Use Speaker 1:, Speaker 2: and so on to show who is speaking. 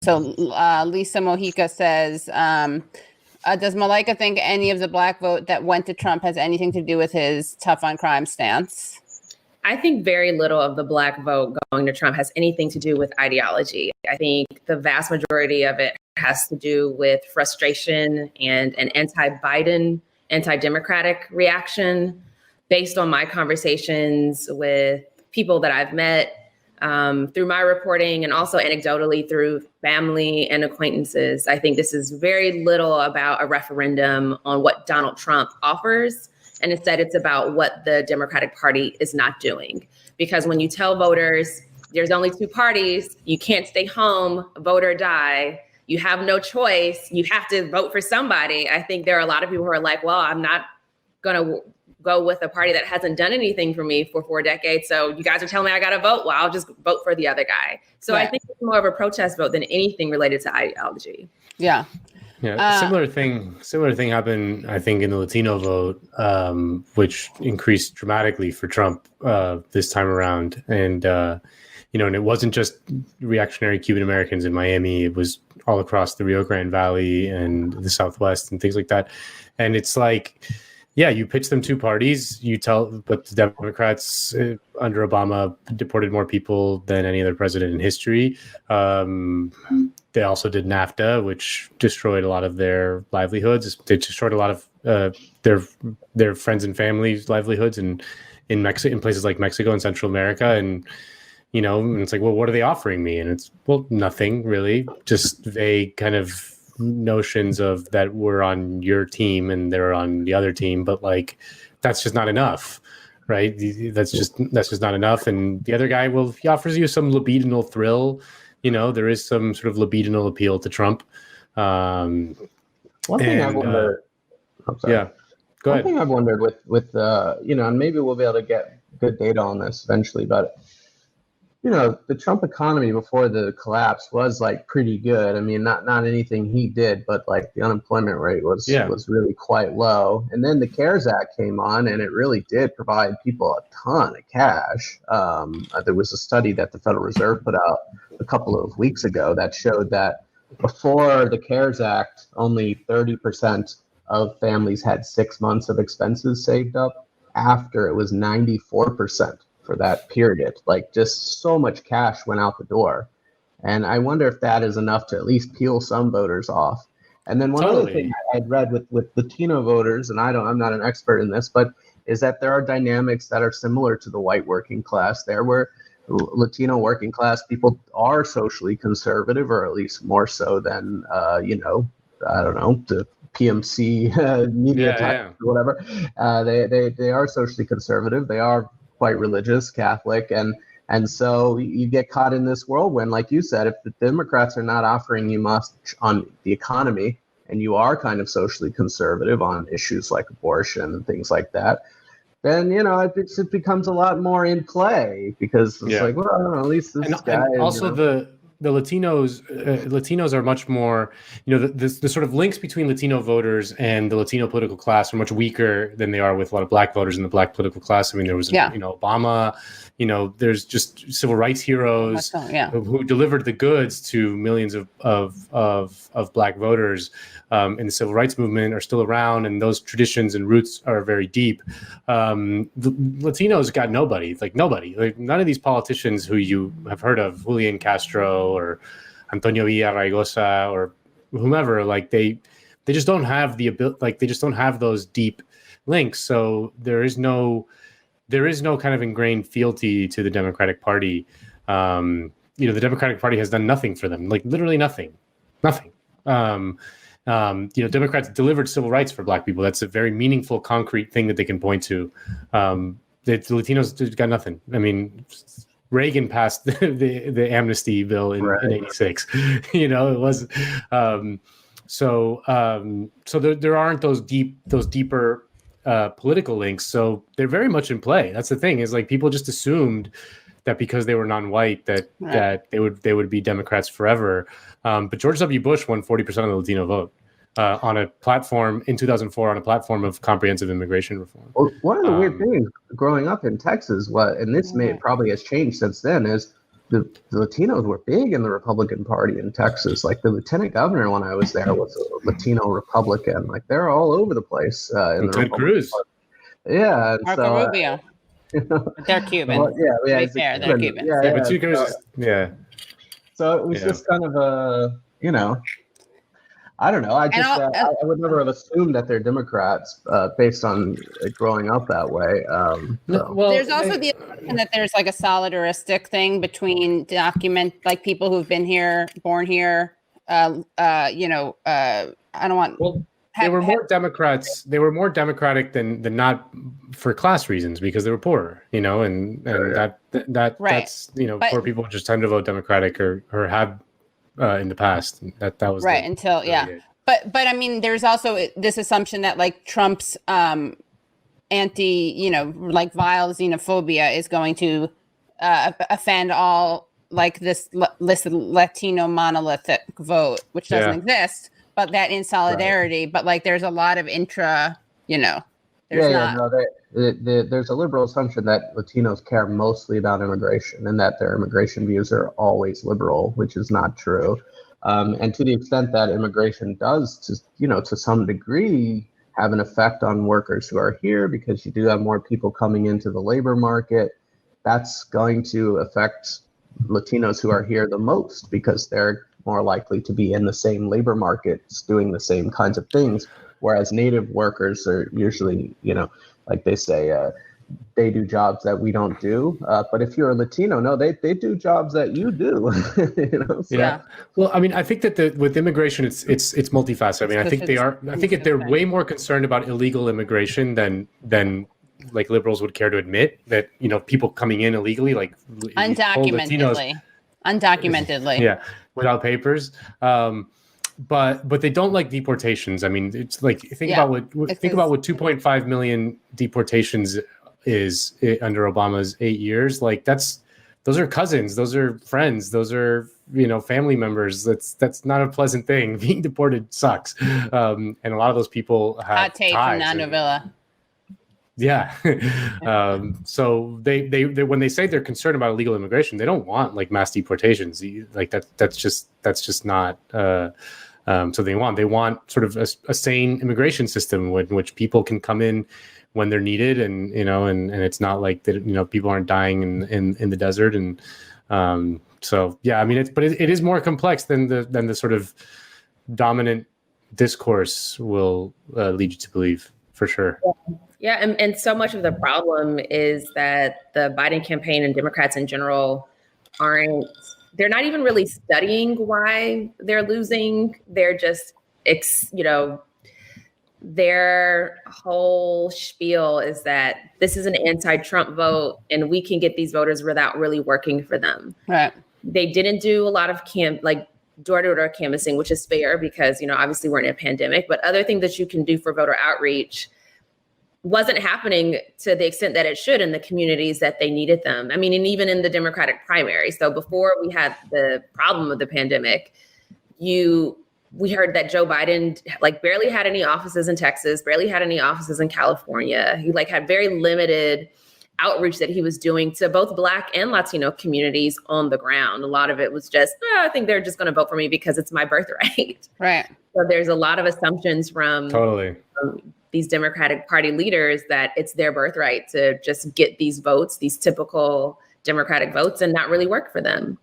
Speaker 1: So Lisa Mojica says, does Malaika think any of the black vote that went to Trump has anything to do with his tough on crime stance?
Speaker 2: I think very little of the black vote going to Trump has anything to do with ideology. I think the vast majority of it has to do with frustration and an anti-Biden, anti-democratic reaction based on my conversations with people that I've met through my reporting and also anecdotally through family and acquaintances. I think this is very little about a referendum on what Donald Trump offers. And instead, it's about what the Democratic Party is not doing. Because when you tell voters there's only two parties, you can't stay home, vote or die, you have no choice, you have to vote for somebody. I think there are a lot of people who are like, well, I'm not going to go with a party that hasn't done anything for me for 4 decades. So you guys are telling me I got to vote. Well, I'll just vote for the other guy. So I think it's more of a protest vote than anything related to ideology.
Speaker 1: Yeah.
Speaker 3: Yeah, similar thing happened, I think, in the Latino vote, which increased dramatically for Trump this time around. And, and it wasn't just reactionary Cuban Americans in Miami. It was all across the Rio Grande Valley and the Southwest and things like that. And it's like, yeah, you pitch them two parties, but the Democrats under Obama deported more people than any other president in history. They also did NAFTA, which destroyed a lot of their livelihoods. They destroyed a lot of their friends and families' livelihoods in places like Mexico and Central America. And, and it's like, well, what are they offering me? And it's, well, nothing really, just vague kind of notions of that we're on your team and they're on the other team, but like that's just not enough, right? That's just not enough. And the other guy, well, he offers you some libidinal thrill. There is some sort of libidinal appeal to Trump.
Speaker 4: One thing I've wondered.
Speaker 3: Yeah, go ahead.
Speaker 4: One thing I've wondered with and maybe we'll be able to get good data on this eventually, but the Trump economy before the collapse was like pretty good. I mean, not anything he did, but like the unemployment rate was really quite low. And then the CARES Act came on, and it really did provide people a ton of cash. There was a study that the Federal Reserve put out a couple of weeks ago that showed that before the CARES Act, only 30% of families had 6 months of expenses saved up. After, it was 94%. For that period, like just so much cash went out the door. And I wonder if that is enough to at least peel some voters off. And then one other thing I'd read with Latino voters, and I'm not an expert in this, but is that there are dynamics that are similar to the white working class there, where Latino working class people are socially conservative, or at least more so than, the PMC media type or whatever. They are socially conservative. They are quite religious, Catholic, and so you get caught in this whirlwind, like you said. If the Democrats are not offering you much on the economy, and you are kind of socially conservative on issues like abortion and things like that, then it becomes a lot more in play, because it's like, well, I don't know, at least this guy.
Speaker 3: And also the Latinos are much more, the sort of links between Latino voters and the Latino political class are much weaker than they are with a lot of black voters in the black political class. I mean, there was, Obama, there's just civil rights heroes who delivered the goods to millions of black voters in the civil rights movement are still around, and those traditions and roots are very deep. The Latinos got nobody, like none of these politicians who you have heard of, Julian Castro or Antonio Villaraigosa or whomever, like they just don't have the ability, like they just don't have those deep links. So there is no kind of ingrained fealty to the Democratic Party. The Democratic Party has done nothing for them, like literally nothing. Democrats delivered civil rights for black people. That's a very meaningful, concrete thing that they can point to. The Latinos got nothing. I mean, Reagan passed the amnesty bill in '86. It was so there aren't those deeper political links. So they're very much in play. That's the thing, is like people just assumed that because they were non-white that they would be Democrats forever. But George W. Bush won 40% of the Latino vote on a platform in 2004 on a platform of comprehensive immigration reform.
Speaker 4: Well, one of the weird things growing up in Texas, and this probably has changed since then, is the Latinos were big in the Republican Party in Texas. Like the lieutenant governor when I was there was a Latino Republican. Like they're all over the place in the
Speaker 3: Ted
Speaker 4: Republican
Speaker 3: Cruz.
Speaker 4: Party. Yeah, and
Speaker 1: Marco
Speaker 4: so
Speaker 1: Rubio.
Speaker 4: you know,
Speaker 1: They're Cuban.
Speaker 4: well, yeah,
Speaker 1: To be
Speaker 4: he's a
Speaker 1: fair, they're Cubans.
Speaker 4: Yeah,
Speaker 3: Yeah, but Ted Cruz,
Speaker 4: so it was just kind of a, you know, I don't know. I would never have assumed that they're Democrats based on growing up that way. So.
Speaker 3: Well,
Speaker 1: There's also the assumption that there's like a solidaristic thing between like people who've been here, born here. I don't want.
Speaker 3: Well, they were more Democrats. They were more Democratic than not for class reasons because they were poorer, you know, and
Speaker 1: Right.
Speaker 3: that's, you know,
Speaker 1: But-
Speaker 3: poor people just tend to vote Democratic or have in the past. That was
Speaker 1: right until But I mean, there's also this assumption that like Trump's anti, you know, like vile xenophobia is going to offend all like this Latino monolithic vote, which doesn't exist. But that in solidarity, but like there's a lot of you know, there's not.
Speaker 4: There's a liberal assumption that Latinos care mostly about immigration and that their immigration views are always liberal, which is not true. And to the extent that immigration does, to some degree, have an effect on workers who are here, because you do have more people coming into the labor market, that's going to affect Latinos who are here the most because they're more likely to be in the same labor markets doing the same kinds of things, whereas native workers are usually, you know, like they say, they do jobs that we don't do. But if you're a Latino, no, they do jobs that you do. You know? So.
Speaker 3: Yeah. Well, I mean, I think that with immigration, it's multifaceted. I mean, I think they're way more concerned about illegal immigration than like liberals would care to admit, that, you know, people coming in illegally, like
Speaker 1: undocumentedly,
Speaker 3: yeah, without papers. But they don't like deportations. I mean, it's like think about what 2.5 million deportations is under Obama's 8 years. Like those are cousins, those are friends, those are, you know, family members. That's not a pleasant thing. Being deported sucks, and a lot of those people have
Speaker 1: hot take from Nando Vila.
Speaker 3: Yeah. So they when they say they're concerned about illegal immigration, they don't want like mass deportations. Like that's just not. So they want sort of a sane immigration system in which people can come in when they're needed, and, you know, and it's not like that, you know, people aren't dying in the desert. And so yeah, I mean, it is more complex than the sort of dominant discourse will lead you to believe, for sure.
Speaker 2: Yeah, and so much of the problem is that the Biden campaign and Democrats in general they're not even really studying why they're losing. They're just, you know, their whole spiel is that this is an anti-Trump vote and we can get these voters without really working for them.
Speaker 1: Right.
Speaker 2: They didn't do a lot of door-to-door canvassing, which is fair because, you know, obviously we're in a pandemic, but other things that you can do for voter outreach wasn't happening to the extent that it should in the communities that they needed them. I mean, and even in the Democratic primary. So before we had the problem of the pandemic, we heard that Joe Biden like barely had any offices in Texas, barely had any offices in California. He like had very limited outreach that he was doing to both Black and Latino communities on the ground. A lot of it was just, I think they're just going to vote for me because it's my birthright.
Speaker 1: Right.
Speaker 2: So there's a lot of assumptions from these Democratic Party leaders that it's their birthright to just get these votes, these typical Democratic votes, and not really work for them.